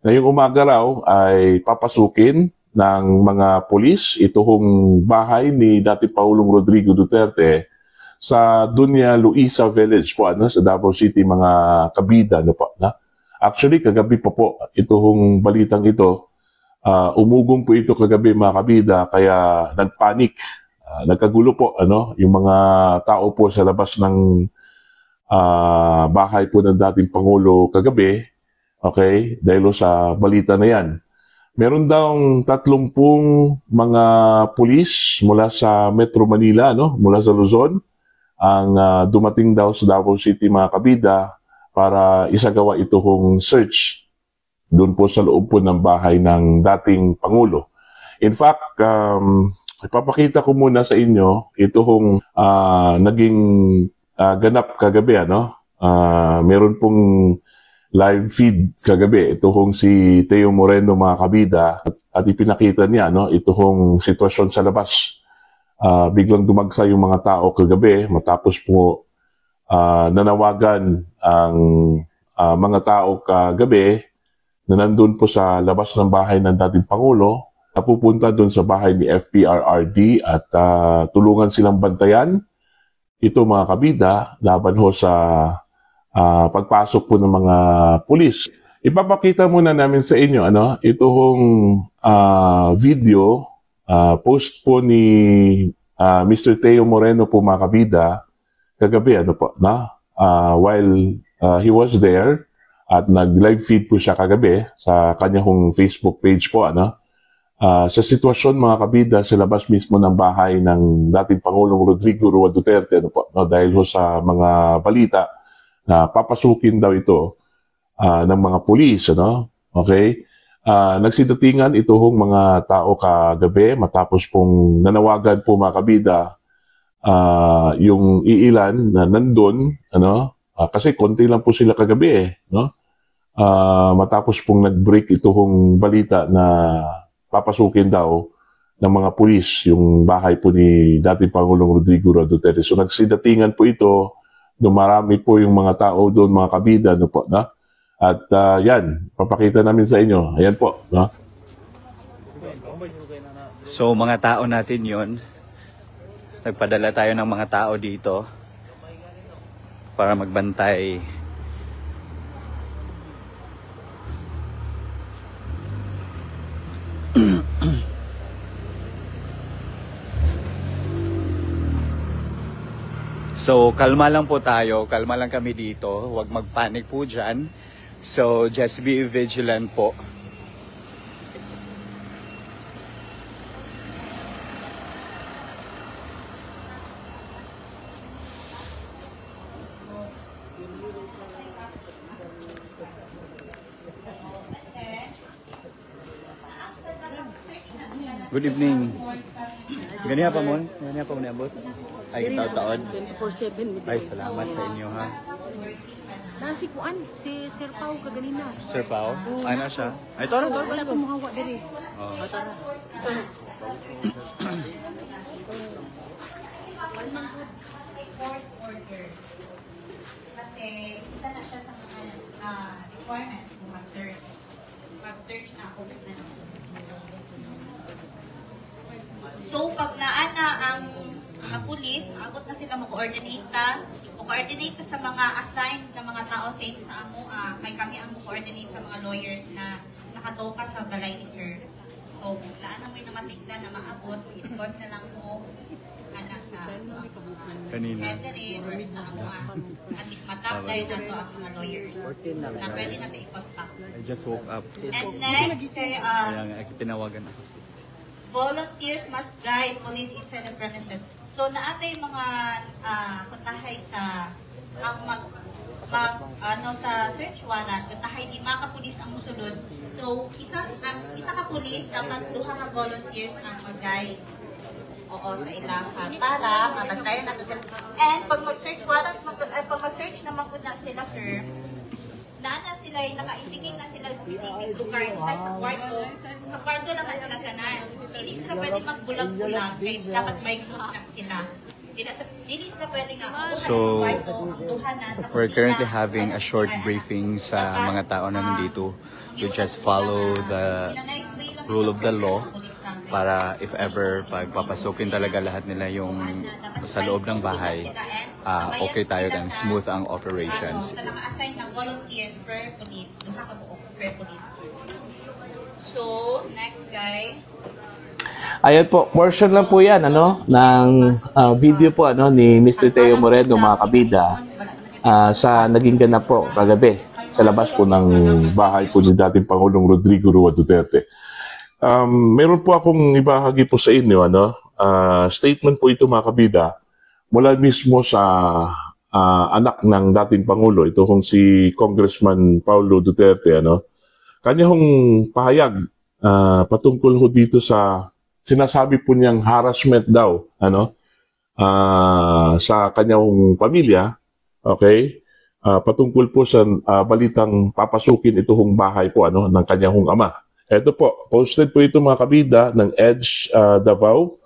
Ngayong umaga raw ay papasukin ng mga pulis itong bahay ni dating Pangulong Rodrigo Duterte sa Dunya Luisa Village po, sa Davao City, mga kabida. Actually, kagabi pa po itong balitang ito. Umugong po ito kagabi, mga kabida, kaya nagpanik. Nagkagulo po yung mga tao po sa labas ng bahay po ng dating Pangulo kagabi. Okay? Dahil sa balita na yan. Meron daw 30 mga pulis mula sa Metro Manila, mula sa Luzon, ang dumating daw sa Davao City, mga kabida, para isagawa itong search doon po sa loob po ng bahay ng dating Pangulo. In fact, ipapakita ko muna sa inyo itong naging ganap kagabi. Meron pong live feed kagabi. Ito hong si Teo Moreno, mga kabida, at ipinakita niya ito hong sitwasyon sa labas. Biglang dumagsa yung mga tao kagabi matapos po nanawagan ang mga tao kagabi na nandun po sa labas ng bahay ng dating Pangulo, napupunta dun sa bahay ni FPRRD at tulungan silang bantayan. Ito, mga kabida, laban ho sa pagpasok po ng mga pulis. Ipapakita muna namin sa inyo ito hong video, post po ni Mr. Teo Moreno po, mga kabida, kagabi while he was there at nag-live feed po siya kagabi sa kanyang Facebook page po sa sitwasyon, mga kabida, sa labas mismo ng bahay ng dating Pangulong Rodrigo Roa Duterte dahil ho sa mga balita na papasukin daw ito ng mga pulis. Okay? Nagsidatingan ito hong mga tao kagabi matapos pong nanawagan po, mga kabida, yung iilan na nandun, kasi konti lang po sila kagabi matapos pong nag-break ito hong balita na papasukin daw ng mga pulis yung bahay po ni dating Pangulong Rodrigo Roa Duterte. So nagsidatingan po ito. Dumarami po yung mga tao doon, mga kabida, At yan, papakita namin sa inyo. Ayan po, So, mga tao natin yon. Nagpadala tayo ng mga tao dito para magbantay. So, kalma lang po tayo. Kalma lang kami dito. Huwag magpanik po dyan. So, just be vigilant po. Good evening. Ganyan pa mo? Ganyan pa mo niabot? Ay, taon-taon. 24/7. Ay, salamat sa inyo, ha. Nasi kuan si Sir Pao kaganina. Sir Pao? Ay, na siya. Ay, tara. Wala ko muhawa diri. Oh. Tara. Court order. Kasi isa na siya sa mga requirements kung mag-search. Mag-search na ako na. So, pag naana ang pulis, abot na sila mag-coordinate sa mga assigned na mga tao sa inyo sa amo. May kami ang mag-coordinate sa mga lawyers na nakatoka sa balay ni Sir. So, laan na may namatigdan na maabot, escort na lang mo sa Kanina. headery or sa amo. At least matapday na to as mga lawyers na pwede na ito i-contact. I just woke up. And next, Kaya nga, tinawagan ako. volunteers must guide police inside the premises. So naatay mga kuntahay sa sa search warrant, kuntahay di mga kapulis ang musulod. So isa ka pulis dapat duha ka volunteers ang mag-guide sa ilaha para mabantayan nato sila. And pag mag-search warrant, pag mag-search naman po na sila, sir, naana sila, naka-indicate na sila specific lugar tayo sa kwarto. Sa kwarto lang sila tanan. Hindi sila pwede magbulag-bulag, kaya dapat may group lang sila. Dili sila pwede nga. So, we're currently having a short briefing sa mga tao na nandito to just follow the rule of the law para if ever pagpapasukin talaga lahat nila yung sa loob ng bahay, okay tayo and smooth ang operations. Naka-assign ng volunteers per police, duha ka buok per police. So, next guy. Ayan po, portion lang po yan ng video po ni Mr. Teo Moreno, mga kabida, sa naging ganap po kagabi sa labas po ng bahay po ni dating Pangulong Rodrigo Roa Duterte. Meron po akong ibahagi po sa inyo, statement po ito, mga kabida, mula mismo sa anak ng dating Pangulo, ito kung si Congressman Paulo Duterte, kanyang pahayag patungkol ho dito sa sinasabi po niyang harassment daw sa kanyang pamilya, okay? Patungkol po sa balitang papasukin ito hong bahay po ng kanyang ama. Ito po, posted po ito, mga kabida, ng EDGE Davao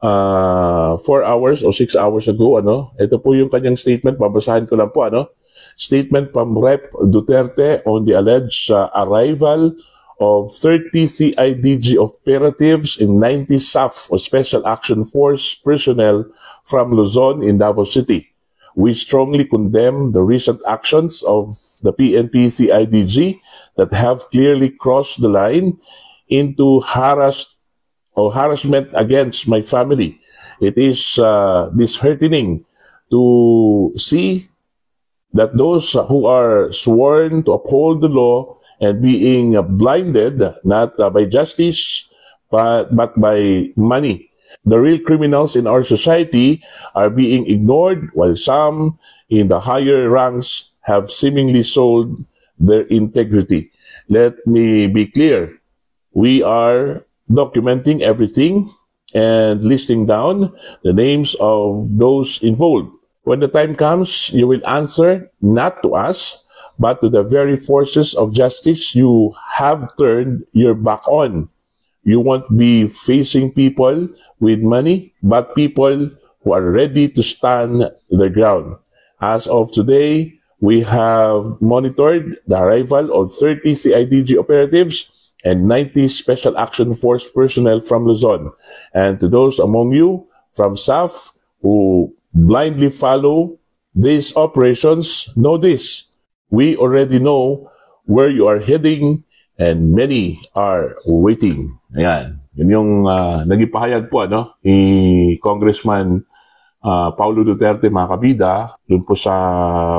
4 hours o 6 hours ago. Ito po yung kanyang statement, babasahin ko lang po. Statement from Rep. Duterte on the alleged arrival of 30 CIDG operatives and 90 SAF or Special Action Force personnel from Luzon in Davao City. We strongly condemn the recent actions of the PNP CIDG that have clearly crossed the line into harassment against my family. It is disheartening to see that those who are sworn to uphold the law and being blinded not by justice but by money. The real criminals in our society are being ignored while some in the higher ranks have seemingly sold their integrity. Let me be clear. We are documenting everything and listing down the names of those involved. When the time comes, you will answer not to us, but to the very forces of justice you have turned your back on. You won't be facing people with money, but people who are ready to stand their ground. As of today, we have monitored the arrival of 30 CIDG operatives and 90 Special Action Force personnel from Luzon. And to those among you from SAF who blindly follow these operations, know this. We already know where you are heading and many are waiting. Ayan. Yun yung naging pahayag po ni Congressman Paulo Duterte, mga kabida, dun po sa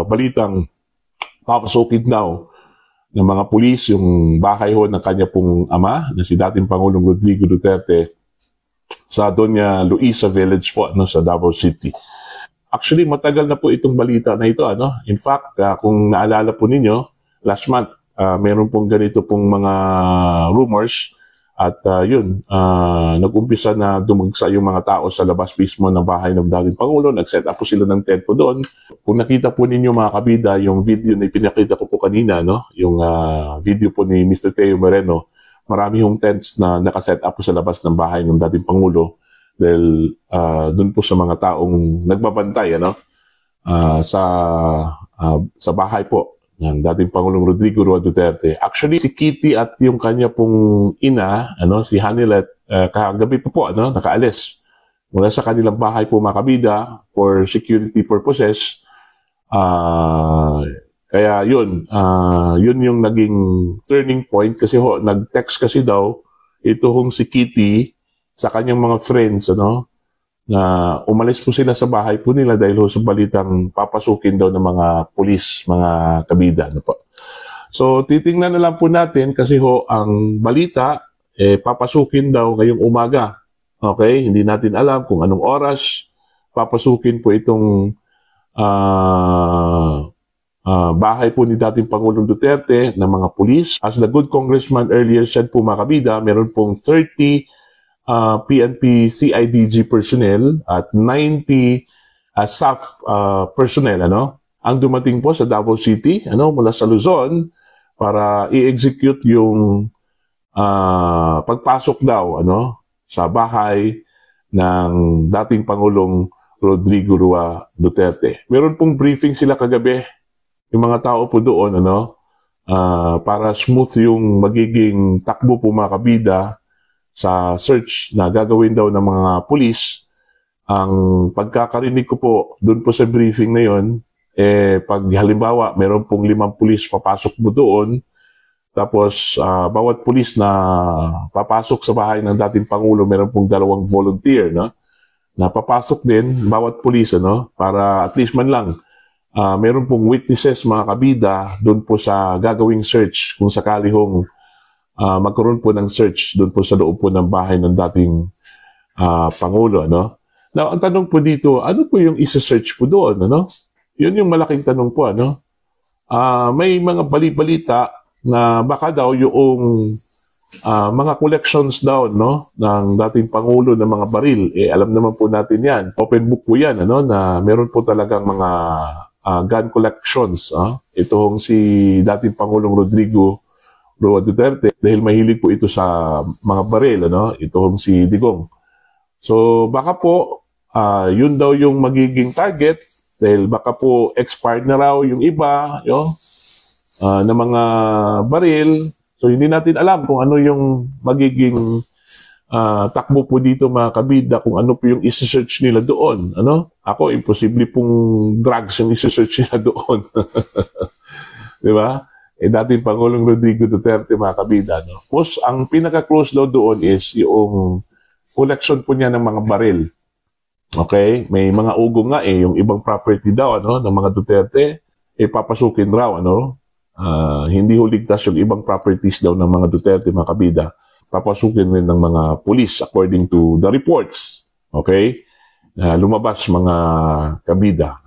balitang papasukin daw ng mga pulis yung bahay ho ng kanya pong ama na si dating Pangulong Rodrigo Duterte sa Doña Luisa Village po sa Davao City. Actually, matagal na po itong balita na ito. In fact, kung naalala po ninyo, last month, meron pong ganito pong mga rumors at nag-umpisa na dumagsa yung mga tao sa labas mismo ng bahay ng dating Pangulo. Nag-set up po sila ng tent po doon. Kung nakita po ninyo, mga kabida, yung video na pinakita ko po kanina, yung video po ni Mr. Teo Moreno, marami yung tents na nakaset up po sa labas ng bahay ng dating Pangulo. Dahil doon po sa mga taong nagbabantay sa bahay po ng dating Pangulong Rodrigo Roa Duterte. Actually, si Kitty at yung kanya pong ina, si Hanilet, kagabi po nakaalis mula sa kanilang bahay po, mga kabida, for security purposes. Kaya yun yung naging turning point kasi nag-text kasi daw ito si Kitty sa kanyang mga friends, na umalis po sila sa bahay po nila dahil sa balitang papasukin daw ng mga pulis, mga kabida. So, titingnan na lang po natin kasi ang balita, papasukin daw ngayong umaga. Okay? Hindi natin alam kung anong oras papasukin po itong bahay po ni dating Pangulong Duterte ng mga pulis. As the good congressman earlier said po, mga kabida, meron pong 30 PNP CIDG personnel at 90 SAF personnel ang dumating po sa Davao City mula sa Luzon para i-execute yung pagpasok daw sa bahay ng dating Pangulong Rodrigo Roa Duterte. Meron pong briefing sila kagabi, yung mga tao po doon, para smooth yung magiging takbo po mga kabida sa search na gagawin daw ng mga pulis. Ang pagkakarinig ko po doon po sa briefing na yon, pag halimbawa meron pong 5 pulis papasok mo doon, tapos bawat pulis na papasok sa bahay ng dating Pangulo, meron pong 2 volunteer, no? Na papasok din, bawat pulis, para at least man lang, meron pong witnesses mga kabida doon po sa gagawing search kung sakali hong magkaroon po ng search doon po sa loob po ng bahay ng dating Pangulo, no? Now, ang tanong po dito, ano po yung isa-search po doon, Yun yung malaking tanong po, may mga bali-balita na baka daw yung mga collections daw, ng dating Pangulo ng mga baril. Alam naman po natin yan. Open book po yan, na meron po talagang mga gun collections. Itong si dating Pangulong Rodrigo Roa Duterte, dahil mahilig po ito sa mga baril, itong si Digong. So, baka po, yun daw yung magiging target, dahil baka po expired na raw yung iba, na mga baril. So, hindi natin alam kung ano yung magiging takbo po dito mga kabida, kung ano po yung isa-search nila doon. Ako, imposible pong drugs yung isa-search nila doon. Di ba? Dating Pangulong Rodrigo Duterte mga kabida. Most, ang pinaka-close daw doon is yung collection po niya ng mga baril. Okay? May mga ugo nga yung ibang property daw, ng mga Duterte, papasukin raw, hindi huligtas yung ibang properties daw ng mga Duterte, mga kabida. Papasukin rin ng mga police according to the reports. Okay? Lumabas mga kabida.